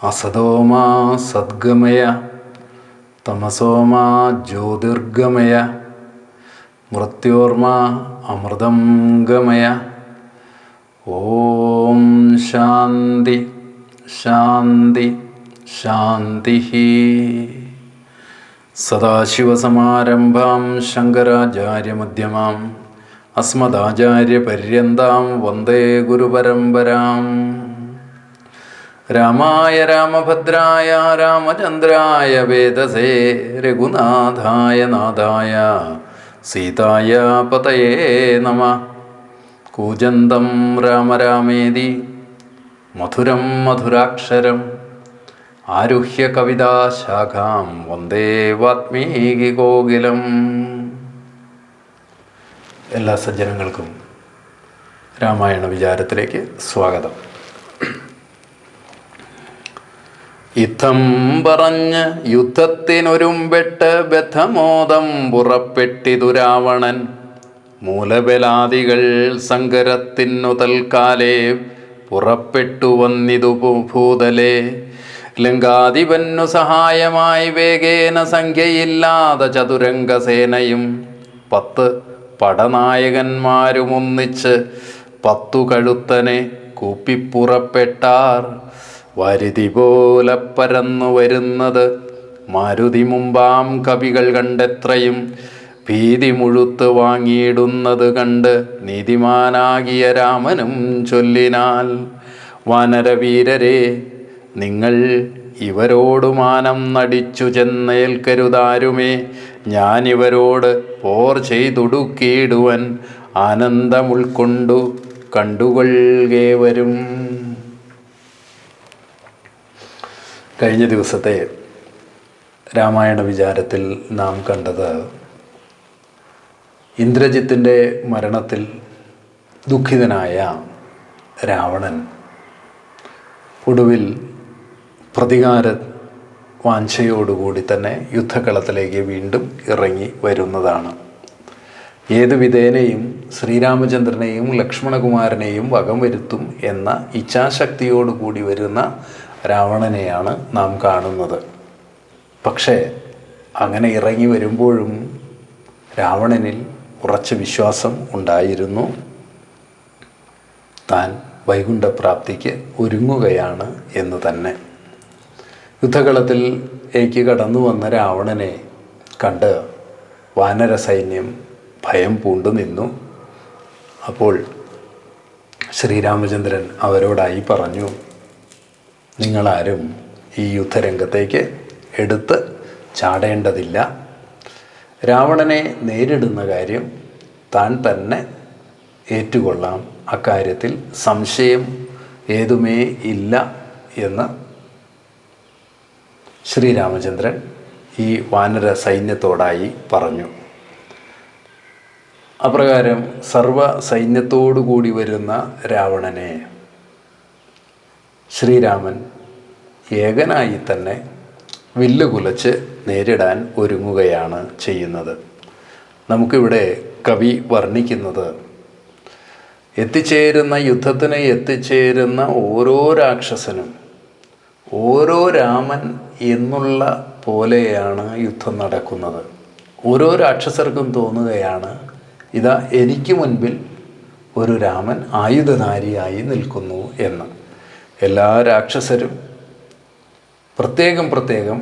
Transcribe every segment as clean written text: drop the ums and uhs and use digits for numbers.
അസതോമാ സദ്ഗമയ തമസോമാ ജ്യോതിർഗമയ മൃത്യോർമാ അമൃതം ഗമയ. ഓം ശാന്തി ശാന്തി ശാന്തി. സദാശിവസമാരംഭാം ശങ്കരാചാര്യമധ്യമാം അസ്മദാചാര്യപര്യന്താം വന്ദേ ഗുരുപരമ്പരാം. രാമായ രാമഭദ്രായ രാമചന്ദ്രായ വേദസേ രഘുനാഥായ നാഥായ സീതായ പതയേ നമഃ. കൂജന്തം രാമ രാമേതി മധുരം മധുരാക്ഷരം ആരുഹ്യ കവിതാശാഖാം വന്ദേ വാത്മീകികോകിലം. എല്ലാ സജ്ജനങ്ങൾക്കും രാമായണ വിചാരത്തിലേക്ക് സ്വാഗതം. യുദ്ധം പറഞ്ഞ് യുദ്ധത്തിനൊരുമ്പെട്ട് ബദ്ധമോദം പുറപ്പെട്ടിതു രാവണൻ. മൂലബലാദികൾ സങ്കരത്തിനു തൽക്കാലേ പുറപ്പെട്ടു വന്നിതു ഭൂതലേ. ലങ്കാധിപന്നു സഹായമായി വേഗേന സംഖ്യയില്ലാതെ ചതുരംഗസേനയും 10 പടനായകന്മാരുമൊന്നിച്ച് 10 കഴുത്തനെ കൂപ്പിപ്പുറപ്പെട്ടാർ. വാരിധി പോലെ പരന്നു വരുന്നത് മാരുതി മുമ്പാം കവികൾ കണ്ടെത്രയും ഭീതി മുഴുത്ത് വാങ്ങിയിടുന്നത് കണ്ട് നീതിമാനാകിയ രാമനും ചൊല്ലിനാൽ, വാനരവീരരെ, നിങ്ങൾ ഇവരോട് മാനം നടിച്ചു ചെന്നേൽക്കരുതാരുമേ. ഞാനിവരോട് പോർ ചെയ്തൊടുക്കിയിടുവൻ ആനന്ദമുൾക്കൊണ്ടു കണ്ടുകൊള്ളുകേവരും. കഴിഞ്ഞ ദിവസത്തെ രാമായണ വിചാരത്തിൽ നാം കണ്ടത് ഇന്ദ്രജിത്തിൻ്റെ മരണത്തിൽ ദുഃഖിതനായ രാവണൻ ഒടുവിൽ പ്രതികാര വാഞ്ഛയോടുകൂടി തന്നെ യുദ്ധകളത്തിലേക്ക് വീണ്ടും ഇറങ്ങി വരുന്നതാണ്. ഏതു വിധേനയും ശ്രീരാമചന്ദ്രനെയും ലക്ഷ്മണകുമാരനെയും വകം വരുത്തും എന്ന ഇച്ഛാശക്തിയോടുകൂടി വരുന്ന രാവണനെയാണ് നാം കാണുന്നത്. പക്ഷേ അങ്ങനെ ഇറങ്ങി വരുമ്പോഴും രാവണനിൽ ഉറച്ച വിശ്വാസം ഉണ്ടായിരുന്നു. താൻ വൈകുണ്ഠപ്രാപ്തിക്ക് ഒരുങ്ങുകയാണ് എന്ന് തന്നെ. യുദ്ധകളത്തിലേക്ക് കടന്നു വന്ന രാവണനെ കണ്ട് വാനര സൈന്യം ഭയം പൂണ്ടു നിന്നു. അപ്പോൾ ശ്രീരാമചന്ദ്രൻ അവരോടായി പറഞ്ഞു, നിങ്ങളാരും ഈ യുദ്ധരംഗത്തേക്ക് എടുത്ത് ചാടേണ്ടതില്ല. രാവണനെ നേരിടുന്ന കാര്യം താൻ തന്നെ ഏറ്റുകൊള്ളാം, അക്കാര്യത്തിൽ സംശയം ഏതുമേ ഇല്ല എന്ന് ശ്രീരാമചന്ദ്രൻ ഈ വാനര സൈന്യത്തോടായി പറഞ്ഞു. അപ്രകാരം സർവ സൈന്യത്തോടുകൂടി വരുന്ന രാവണനെ ശ്രീരാമൻ ഏകനായി തന്നെ വില്ലുകുലച്ച് നേരിടാൻ ഒരുങ്ങുകയാണ് ചെയ്യുന്നത്. നമുക്കിവിടെ കവി വർണ്ണിക്കുന്നത് യുദ്ധത്തിന് എത്തിച്ചേരുന്ന ഓരോ രാക്ഷസനും ഓരോ രാമൻ എന്നുള്ള പോലെയാണ് യുദ്ധം നടക്കുന്നത്. ഓരോ രാക്ഷസർക്കും തോന്നുകയാണ്, ഇതാ എനിക്ക് മുൻപിൽ ഒരു രാമൻ ആയുധധാരിയായി നിൽക്കുന്നു എന്ന്. എല്ലാ രാക്ഷസരും പ്രത്യേകം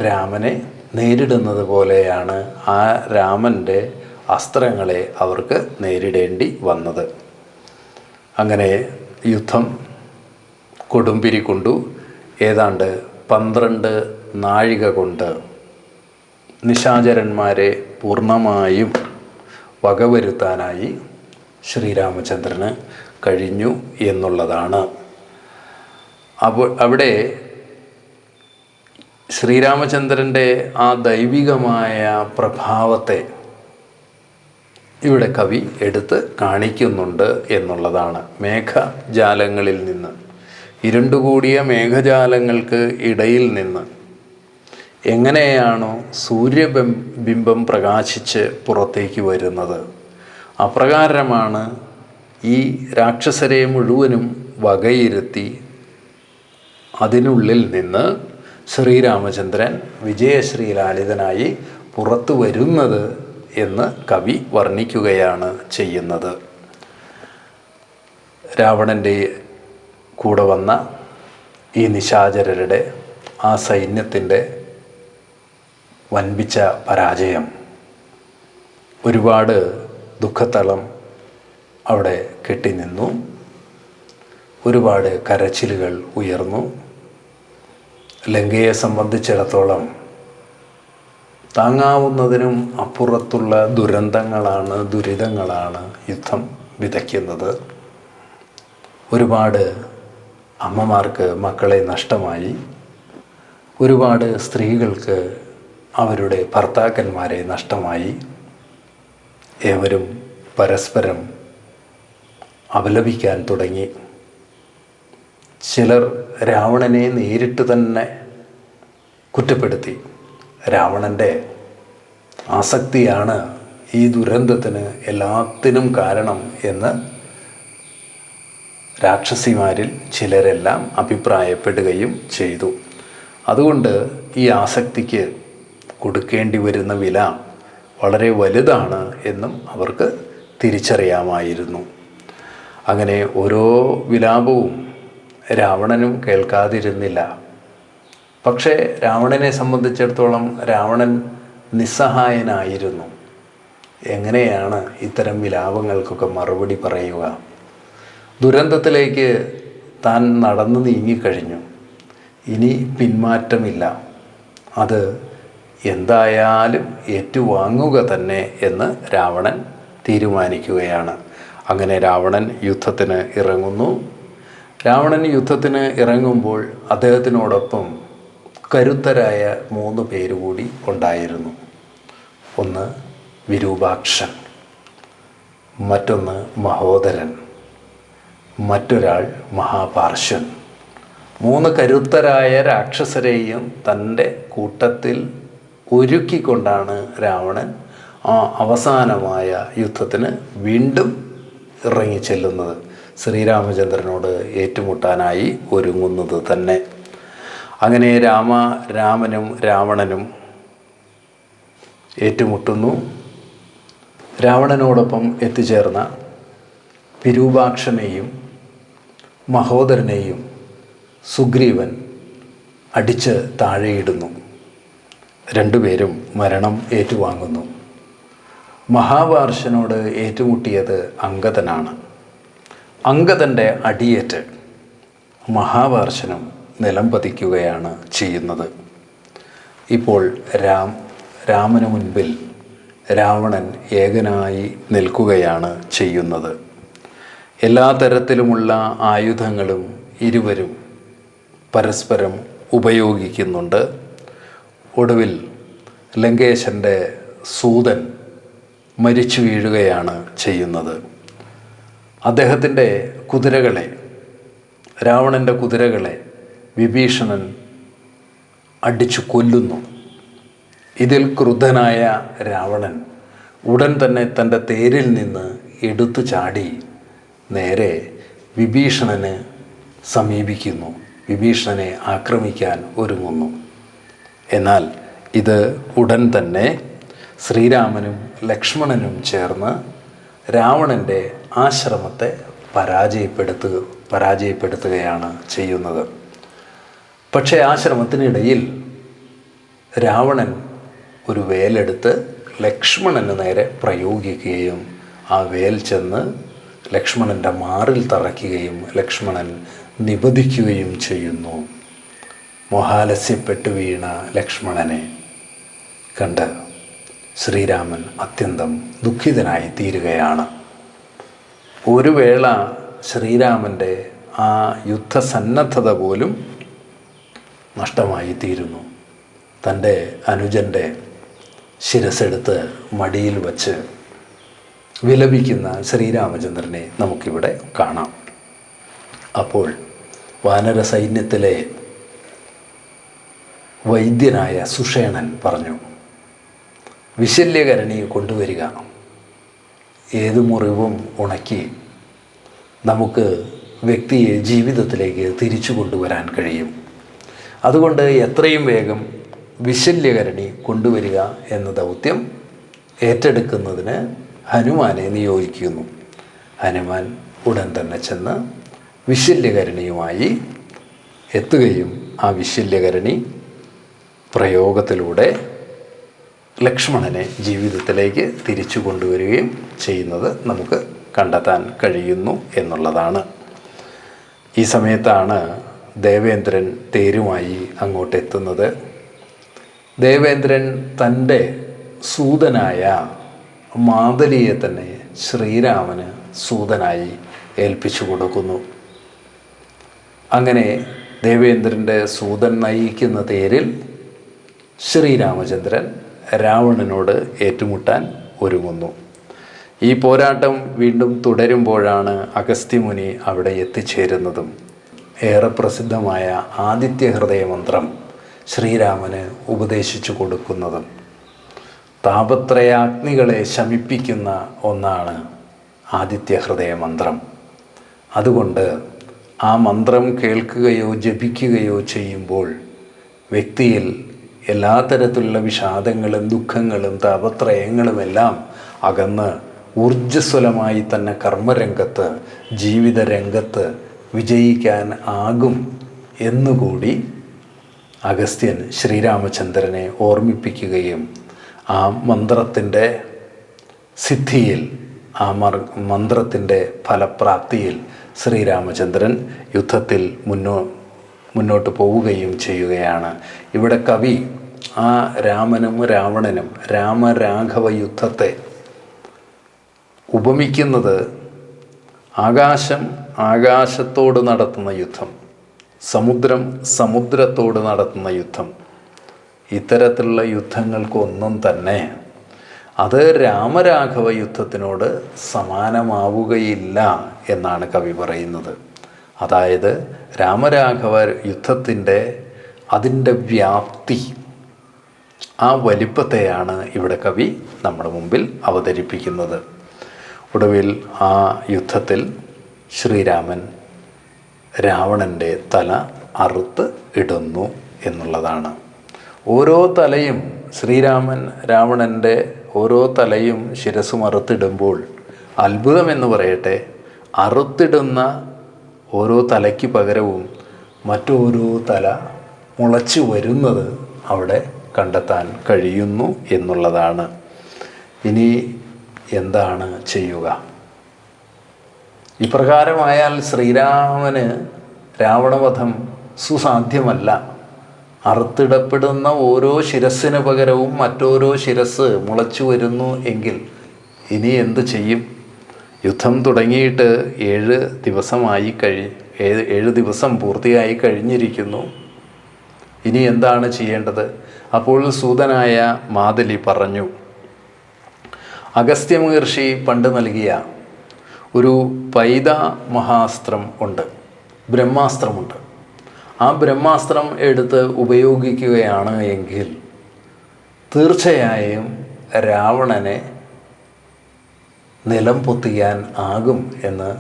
രാമനെ നേരിടുന്നത് പോലെയാണ് ആ രാമൻ്റെ അസ്ത്രങ്ങളെ അവർക്ക് നേരിടേണ്ടി വന്നത്. അങ്ങനെ യുദ്ധം കൊടുമ്പിരി കൊണ്ടു. ഏതാണ്ട് 12 നാഴിക കൊണ്ട് നിശാചരന്മാരെ പൂർണ്ണമായും വകവരുത്താനായി ശ്രീരാമചന്ദ്രന് കഴിഞ്ഞു എന്നുള്ളതാണ്. അപ്പോൾ അവിടെ ശ്രീരാമചന്ദ്രൻ്റെ ആ ദൈവികമായ പ്രഭാവത്തെ ഇവിടെ കവി എടുത്ത് കാണിക്കുന്നുണ്ട് എന്നുള്ളതാണ്. മേഘജാലങ്ങളിൽ നിന്ന്, ഇരുണ്ടുകൂടിയ മേഘജാലങ്ങൾക്ക് ഇടയിൽ നിന്ന് എങ്ങനെയാണോ സൂര്യബിംബം പ്രകാശിച്ച് പുറത്തേക്ക് വരുന്നത്, അപ്രകാരമാണ് ഈ രാക്ഷസരെ മുഴുവനും വകയിരുത്തി അതിനുള്ളിൽ നിന്ന് ശ്രീരാമചന്ദ്രൻ വിജയശ്രീലാളിതനായി പുറത്തു വരുന്നത് എന്ന് കവി വർണ്ണിക്കുകയാണ് ചെയ്യുന്നത്. രാവണൻ്റെ കൂടെ വന്ന ഈ നിശാചരരുടെ ആ സൈന്യത്തിൻ്റെ വൻപിച്ച പരാജയം, ഒരുപാട് ദുഃഖത്തളം അവിടെ കെട്ടിനിന്നു. ഒരുപാട് കരച്ചിലുകൾ ഉയർന്നു. ലങ്കയെ സംബന്ധിച്ചിടത്തോളം താങ്ങാവുന്നതിനും അപ്പുറത്തുള്ള ദുരിതങ്ങളാണ് യുദ്ധം വിതയ്ക്കുന്നത്. ഒരുപാട് അമ്മമാർക്ക് മക്കളെ നഷ്ടമായി. ഒരുപാട് സ്ത്രീകൾക്ക് അവരുടെ ഭർത്താക്കന്മാരെ നഷ്ടമായി. ഏവരും പരസ്പരം അപലപിക്കാൻ തുടങ്ങി. ചിലർ രാവണനെ നേരിട്ട് തന്നെ കുറ്റപ്പെടുത്തി. രാവണൻ്റെ ആസക്തിയാണ് ഈ ദുരന്തത്തിന് എല്ലാത്തിനും കാരണം എന്ന് രാക്ഷസിമാരിൽ ചിലരെല്ലാം അഭിപ്രായപ്പെടുകയും ചെയ്തു. അതുകൊണ്ട് ഈ ആസക്തിക്ക് കൊടുക്കേണ്ടി വരുന്ന വില വളരെ വലുതാണ് എന്നും അവർക്ക് തിരിച്ചറിയാമായിരുന്നു. അങ്ങനെ ഓരോ വിലാപവും രാവണനും കേൾക്കാതിരുന്നില്ല. പക്ഷേ രാവണനെ സംബന്ധിച്ചിടത്തോളം രാവണൻ നിസ്സഹായനായിരുന്നു. എങ്ങനെയാണ് ഇത്തരം വിലാപങ്ങൾക്കൊക്കെ മറുപടി പറയുക? ദുരന്തത്തിലേക്ക് താൻ നടന്നു നീങ്ങിക്കഴിഞ്ഞു. ഇനി പിന്മാറ്റമില്ല. അത് എന്തായാലും ഏറ്റുവാങ്ങുക തന്നെ എന്ന് രാവണൻ തീരുമാനിക്കുകയാണ്. അങ്ങനെ രാവണൻ യുദ്ധത്തിന് ഇറങ്ങുന്നു. രാവണൻ യുദ്ധത്തിന് ഇറങ്ങുമ്പോൾ അദ്ദേഹത്തിനോടൊപ്പം കരുത്തരായ 3 പേര് കൂടി ഉണ്ടായിരുന്നു. ഒന്ന് വിരൂപാക്ഷൻ, മറ്റൊന്ന് മഹോദരൻ, മറ്റൊരാൾ മഹാപാർശ്വൻ. 3 കരുത്തരായ രാക്ഷസരെയും തൻ്റെ കൂട്ടത്തിൽ ഒരുക്കിക്കൊണ്ടാണ് രാവണൻ ആ അവസാനമായ യുദ്ധത്തിന് വീണ്ടും ഇറങ്ങിച്ചെല്ലുന്നത്. ശ്രീരാമചന്ദ്രനോട് ഏറ്റുമുട്ടാനായി ഒരുങ്ങുന്നത് തന്നെ. അങ്ങനെ രാമനും രാവണനും ഏറ്റുമുട്ടുന്നു. രാവണനോടൊപ്പം എത്തിച്ചേർന്ന വിരൂപാക്ഷനെയും മഹോദരനെയും സുഗ്രീവൻ അടിച്ച് താഴെയിടുന്നു. രണ്ടുപേരും മരണം ഏറ്റുവാങ്ങുന്നു. മഹാപാർശ്വനോട് ഏറ്റുമുട്ടിയത് അംഗദനാണ്. അംഗദൻ്റെ അടിയേറ്റ് മഹാപാർശ്വനും നിലം പതിക്കുകയാണ് ചെയ്യുന്നത്. ഇപ്പോൾ രാമന് മുൻപിൽ രാവണൻ ഏകനായി നിൽക്കുകയാണ് ചെയ്യുന്നത്. എല്ലാ തരത്തിലുമുള്ള ആയുധങ്ങളും ഇരുവരും പരസ്പരം ഉപയോഗിക്കുന്നുണ്ട്. ഒടുവിൽ ലങ്കേശൻ്റെ സൂതൻ മരിച്ചു വീഴുകയാണ് ചെയ്യുന്നത്. അദ്ദേഹത്തിൻ്റെ കുതിരകളെ, രാവണൻ്റെ കുതിരകളെ വിഭീഷണൻ അടിച്ചു കൊല്ലുന്നു. ഇതിൽ ക്രുദ്ധനായ രാവണൻ ഉടൻ തന്നെ തൻ്റെ തേരിൽ നിന്ന് എടുത്തു ചാടി നേരെ വിഭീഷണനെ സമീപിക്കുന്നു. വിഭീഷണനെ ആക്രമിക്കാൻ ഒരുങ്ങുന്നു. എന്നാൽ ഇത് ഉടൻ തന്നെ ശ്രീരാമനും ലക്ഷ്മണനും ചേർന്ന് രാവണൻ്റെ ആശ്രമത്തെ പരാജയപ്പെടുത്തുകയാണ് ചെയ്യുന്നത്. പക്ഷേ ആശ്രമത്തിനിടയിൽ രാവണൻ ഒരു വേലെടുത്ത് ലക്ഷ്മണന് നേരെ പ്രയോഗിക്കുകയും ആ വേൽ ചെന്ന് ലക്ഷ്മണൻ്റെ മാറിൽ തറയ്ക്കുകയും ലക്ഷ്മണൻ നിബദിക്കുകയും ചെയ്യുന്നു. മോഹാലസ്യപ്പെട്ടു വീണ ലക്ഷ്മണനെ കണ്ട് ശ്രീരാമൻ അത്യന്തം ദുഃഖിതനായി തീരുകയാണ്. ഒരു വേള ശ്രീരാമൻ്റെ ആ യുദ്ധസന്നദ്ധത പോലും നഷ്ടമായി തീരുന്നു. തൻ്റെ അനുജൻ്റെ ശിരസ്സെടുത്ത് മടിയിൽ വച്ച് വിലപിക്കുന്ന ശ്രീരാമചന്ദ്രനെ നമുക്കിവിടെ കാണാം. അപ്പോൾ വാനര സൈന്യത്തിലെ വൈദ്യനായ സുഷേണൻ പറഞ്ഞു, വിശല്യകരണി കൊണ്ടുവരിക. ഏത് മുറിവും ഉണക്കി നമുക്ക് വ്യക്തിയെ ജീവിതത്തിലേക്ക് തിരിച്ചു കൊണ്ടുവരാൻ കഴിയും. അതുകൊണ്ട് എത്രയും വേഗം വിശല്യകരണി കൊണ്ടുവരിക എന്ന ദൗത്യം ഏറ്റെടുക്കുന്നതിന് ഹനുമാനെ നിയോഗിക്കുന്നു. ഹനുമാൻ ഉടൻ തന്നെ ചെന്ന് വിശല്യകരണിയുമായി എത്തുകയും ആ വിശല്യകരണി പ്രയോഗത്തിലൂടെ ലക്ഷ്മണനെ ജീവിതത്തിലേക്ക് തിരിച്ചു കൊണ്ടുവരികയും ചെയ്യുന്നത് നമുക്ക് കണ്ടെത്താൻ കഴിയുന്നു എന്നുള്ളതാണ്. ഈ സമയത്താണ് ദേവേന്ദ്രൻ തേരുമായി അങ്ങോട്ടെത്തുന്നത്. ദേവേന്ദ്രൻ തൻ്റെ സൂതനായ മാതലിയെ തന്നെ ശ്രീരാമന് സൂതനായി ഏൽപ്പിച്ചു കൊടുക്കുന്നു. അങ്ങനെ ദേവേന്ദ്രൻ്റെ സൂതൻ നയിക്കുന്ന തേരിൽ ശ്രീരാമചന്ദ്രൻ രാവണനോട് ഏറ്റുമുട്ടാൻ ഒരുങ്ങുന്നു. ഈ പോരാട്ടം വീണ്ടും തുടരുമ്പോഴാണ് അഗസ്ത്യമുനി അവിടെ എത്തിച്ചേരുന്നതും ഏറെ പ്രസിദ്ധമായ ആദിത്യഹൃദയ മന്ത്രം ശ്രീരാമന് ഉപദേശിച്ചു കൊടുക്കുന്നതും. താപത്രയാഗ്നികളെ ശമിപ്പിക്കുന്ന ഒന്നാണ് ആദിത്യഹൃദയ മന്ത്രം. അതുകൊണ്ട് ആ മന്ത്രം കേൾക്കുകയോ ജപിക്കുകയോ ചെയ്യുമ്പോൾ വ്യക്തിയിൽ എല്ലാ തരത്തിലുള്ള വിഷാദങ്ങളും ദുഃഖങ്ങളും താപത്രയങ്ങളുമെല്ലാം അകന്ന് ഊർജ്ജസ്വലമായി തന്നെ കർമ്മരംഗത്ത് ജീവിത രംഗത്ത് വിജയിക്കാൻ ആകും എന്നുകൂടി അഗസ്ത്യൻ ശ്രീരാമചന്ദ്രനെ ഓർമ്മിപ്പിക്കുകയും ആ മന്ത്രത്തിൻ്റെ സിദ്ധിയിൽ ആ മന്ത്രത്തിൻ്റെ ഫലപ്രാപ്തിയിൽ ശ്രീരാമചന്ദ്രൻ യുദ്ധത്തിൽ മുന്നോട്ട് പോവുകയും ചെയ്യുകയാണ്. ഇവിടെ കവി ആ രാമനും രാവണനും രാമരാഘവ യുദ്ധത്തെ ഉപമിക്കുന്നത് ആകാശം ആകാശത്തോട് നടത്തുന്ന യുദ്ധം, സമുദ്രം സമുദ്രത്തോട് നടത്തുന്ന യുദ്ധം, ഇത്തരത്തിലുള്ള യുദ്ധങ്ങൾക്കൊന്നും തന്നെ അത് രാമരാഘവ യുദ്ധത്തിനോട് സമാനമാവുകയില്ല എന്നാണ് കവി പറയുന്നത്. അതായത് രാമരാഘവ യുദ്ധത്തിൻ്റെ അതിൻ്റെ വ്യാപ്തി, ആ വലിപ്പത്തെയാണ് ഇവിടെ കവി നമ്മുടെ മുമ്പിൽ അവതരിപ്പിക്കുന്നത്. ഒടുവിൽ ആ യുദ്ധത്തിൽ ശ്രീരാമൻ രാവണൻ്റെ തല അറുത്ത് ഇടുന്നു എന്നുള്ളതാണ്. ഓരോ തലയും ശ്രീരാമൻ രാവണൻ്റെ ഓരോ തലയും ശിരസ്സും അറുത്തിടുമ്പോൾ അത്ഭുതമെന്ന് പറയട്ടെ, അറുത്തിടുന്ന ഓരോ തലയ്ക്ക് പകരവും മറ്റോരോ തല മുളച്ചു വരുന്നത് അവിടെ കണ്ടെത്താൻ കഴിയുന്നു എന്നുള്ളതാണ്. ഇനി എന്താണ് ചെയ്യുക? ഇപ്രകാരമായാൽ ശ്രീരാമന് രാവണവധം സുസാധ്യമല്ല. അറുത്തിടപ്പെടുന്ന ഓരോ ശിരസ്സിന് പകരവും മറ്റോരോ ശിരസ് മുളച്ചു വരുന്നു എങ്കിൽ ഇനി എന്ത് ചെയ്യും? യുദ്ധം തുടങ്ങിയിട്ട് 7 ദിവസം പൂർത്തിയായി കഴിഞ്ഞിരിക്കുന്നു. ഇനി എന്താണ് ചെയ്യേണ്ടത്? അപ്പോൾ സൂതനായ മാതലി പറഞ്ഞു, അഗസ്ത്യ മഹർഷി പണ്ട് നൽകിയ ഒരു പൈത മഹാസ്ത്രം ഉണ്ട്, ബ്രഹ്മാസ്ത്രമുണ്ട്. ആ ബ്രഹ്മാസ്ത്രം എടുത്ത് ഉപയോഗിക്കുകയാണ് എങ്കിൽ തീർച്ചയായും രാവണനെ നിലം പൊത്തിക്കാൻ ആകും എന്ന്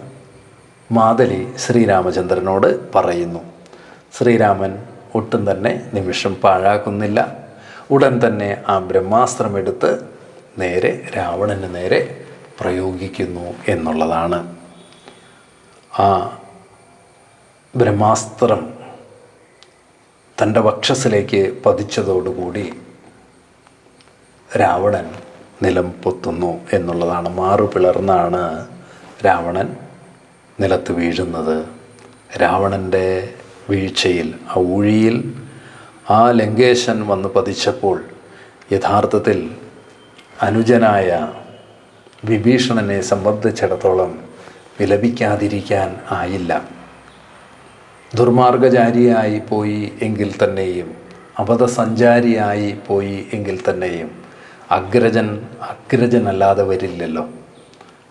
മാതലി ശ്രീരാമചന്ദ്രനോട് പറയുന്നു. ശ്രീരാമൻ ഒട്ടും തന്നെ നിമിഷം പാഴാക്കുന്നില്ല. ഉടൻ തന്നെ ആ ബ്രഹ്മാസ്ത്രം എടുത്ത് നേരെ രാവണന് നേരെ പ്രയോഗിക്കുന്നു എന്നുള്ളതാണ്. ആ ബ്രഹ്മാസ്ത്രം തൻ്റെ വക്ഷസ്സിലേക്ക് പതിച്ചതോടുകൂടി രാവണൻ നിലം പൊത്തുന്നു എന്നുള്ളതാണ്. മാറു പിളർന്നാണ് രാവണൻ നിലത്ത് വീഴുന്നത്. രാവണൻ്റെ വീഴ്ചയിൽ, ആ ഊഴിയിൽ ആ ലങ്കേശൻ വന്ന് പതിച്ചപ്പോൾ യഥാർത്ഥത്തിൽ അനുജനായ വിഭീഷണനെ സംബന്ധിച്ചിടത്തോളം വിലപിക്കാതിരിക്കാൻ ആയില്ല. ദുർമാർഗചാരിയായി പോയി എങ്കിൽ തന്നെയും, അബദ്ധസഞ്ചാരിയായി പോയി എങ്കിൽ തന്നെയും അഗ്രജനല്ലാതെ വരില്ലല്ലോ.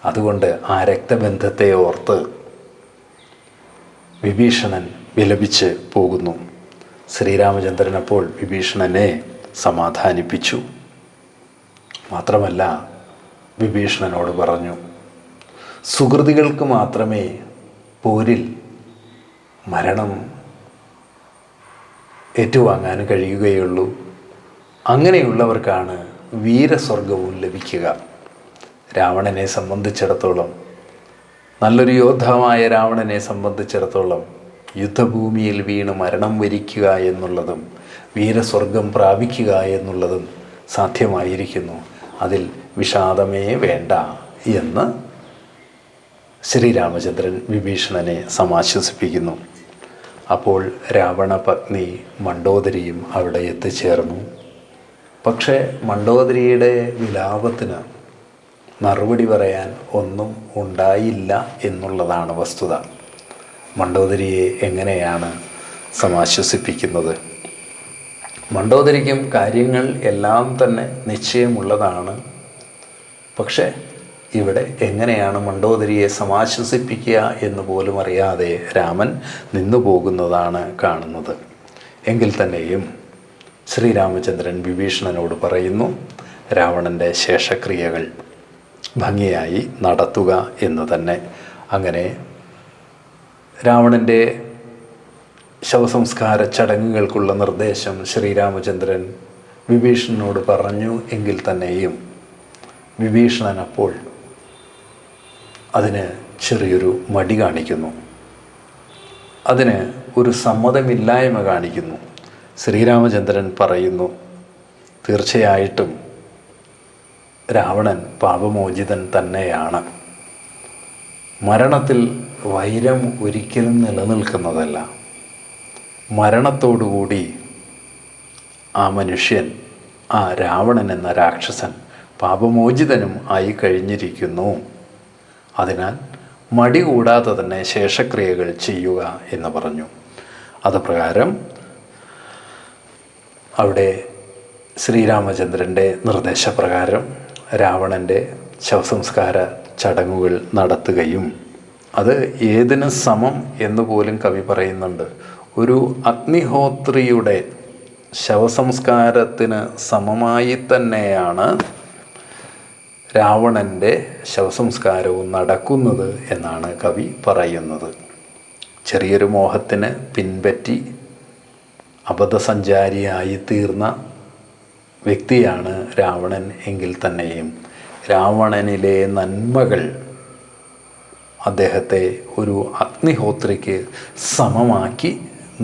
അതുകൊണ്ട് ആ രക്തബന്ധത്തെ ഓർത്ത് വിഭീഷണൻ വിലപിച്ച് പോകുന്നു. ശ്രീരാമചന്ദ്രൻ അപ്പോൾ വിഭീഷണനെ സമാധാനിപ്പിച്ചു. മാത്രമല്ല വിഭീഷണനോട് പറഞ്ഞു, സുഹൃതികൾക്ക് മാത്രമേ പോരിൽ മരണം ഏറ്റുവാങ്ങാൻ കഴിയുകയുള്ളൂ. അങ്ങനെയുള്ളവർക്കാണ് വീരസ്വർഗവും ലഭിക്കുക. രാവണനെ സംബന്ധിച്ചിടത്തോളം, നല്ലൊരു യോദ്ധാവായ രാവണനെ സംബന്ധിച്ചിടത്തോളം യുദ്ധഭൂമിയിൽ വീണ് മരണം വരിക്കുക എന്നുള്ളതും വീരസ്വർഗം പ്രാപിക്കുക എന്നുള്ളതും സാധ്യമായിരിക്കുന്നു. അതിൽ വിഷാദമേ വേണ്ട എന്ന് ശ്രീരാമചന്ദ്രൻ വിഭീഷണനെ സമാശ്വസിപ്പിക്കുന്നു. അപ്പോൾ രാവണപത്നി മണ്ഡോദരിയും അവിടെ എത്തിച്ചേർന്നു. പക്ഷേ മണ്ഡോദരിയുടെ വിലാപത്തിന് മറുപടി പറയാൻ ഒന്നും ഉണ്ടായില്ല എന്നുള്ളതാണ് വസ്തുത. മണ്ഡോദരിയെ എങ്ങനെയാണ് സമാശ്വസിപ്പിക്കുന്നത്? മണ്ഡോദരിക്കും കാര്യങ്ങൾ എല്ലാം തന്നെ നിശ്ചയമുള്ളതാണ്. പക്ഷേ ഇവിടെ എങ്ങനെയാണ് മണ്ഡോദരിയെ സമാശ്വസിപ്പിക്കുക എന്ന് പോലും അറിയാതെ രാമൻ നിന്നു പോകുന്നതാണ് കാണുന്നത്. എങ്കിൽ തന്നെയും ശ്രീരാമചന്ദ്രൻ വിഭീഷണനോട് പറയുന്നു, രാവണൻ്റെ ശേഷക്രിയകൾ ഭംഗിയായി നടത്തുക എന്ന് തന്നെ. അങ്ങനെ രാവണൻ്റെ ശവസംസ്കാര ചടങ്ങുകൾക്കുള്ള നിർദ്ദേശം ശ്രീരാമചന്ദ്രൻ വിഭീഷണനോട് പറഞ്ഞു. എങ്കിൽ തന്നെയും വിഭീഷണൻ അപ്പോൾ അതിന് ചെറിയൊരു മടി കാണിക്കുന്നു, അതിന് ഒരു സമ്മതമില്ലായ്മ കാണിക്കുന്നു. ശ്രീരാമചന്ദ്രൻ പറയുന്നു, തീർച്ചയായിട്ടും രാവണൻ പാപമോചിതൻ തന്നെയാണ്. മരണത്തിൽ വൈരം ഒരിക്കലും നിലനിൽക്കുന്നതല്ല. മരണത്തോടുകൂടി ആ മനുഷ്യൻ, ആ രാവണൻ എന്ന രാക്ഷസൻ പാപമോചിതനും ആയി കഴിഞ്ഞിരിക്കുന്നു. അതിനാൽ മടി കൂടാതെ തന്നെ ശേഷക്രിയകൾ ചെയ്യുക എന്ന് പറഞ്ഞു. അതുപ്രകാരം അവിടെ ശ്രീരാമചന്ദ്രൻ്റെ നിർദ്ദേശപ്രകാരം രാവണൻ്റെ ശവസംസ്കാര ചടങ്ങുകൾ നടത്തുകയും, അത് ഏതിന് സമം എന്ന് പോലും കവി പറയുന്നുണ്ട്. ഒരു അഗ്നിഹോത്രിയുടെ ശവസംസ്കാരത്തിന് സമമായി തന്നെയാണ് രാവണൻ്റെ ശവസംസ്കാരവും നടക്കുന്നത് എന്നാണ് കവി പറയുന്നത്. ചെറിയൊരു മോഹത്തിന് പിൻപറ്റി അബദ്ധസഞ്ചാരിയായി തീർന്ന വ്യക്തിയാണ് രാവണൻ. എങ്കിൽ തന്നെയും രാവണനിലെ നന്മകൾ അദ്ദേഹത്തെ ഒരു അഗ്നിഹോത്രിക്ക് സമമാക്കി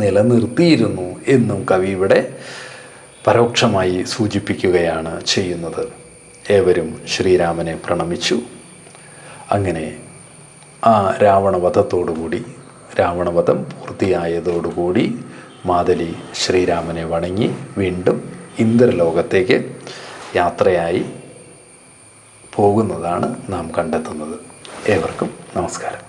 നിലനിർത്തിയിരുന്നു എന്നും കവി ഇവിടെ പരോക്ഷമായി സൂചിപ്പിക്കുകയാണ് ചെയ്യുന്നത്. ഏവരും ശ്രീരാമനെ പ്രണമിച്ചു. അങ്ങനെ ആ രാവണവധം പൂർത്തിയായതോടുകൂടി മാതലി ശ്രീരാമനെ വണങ്ങി വീണ്ടും ഇന്ദ്രലോകത്തേക്ക് യാത്രയായി പോകുന്നതാണ് നാം കണ്ടെത്തുന്നത്. ഏവർക്കും നമസ്കാരം.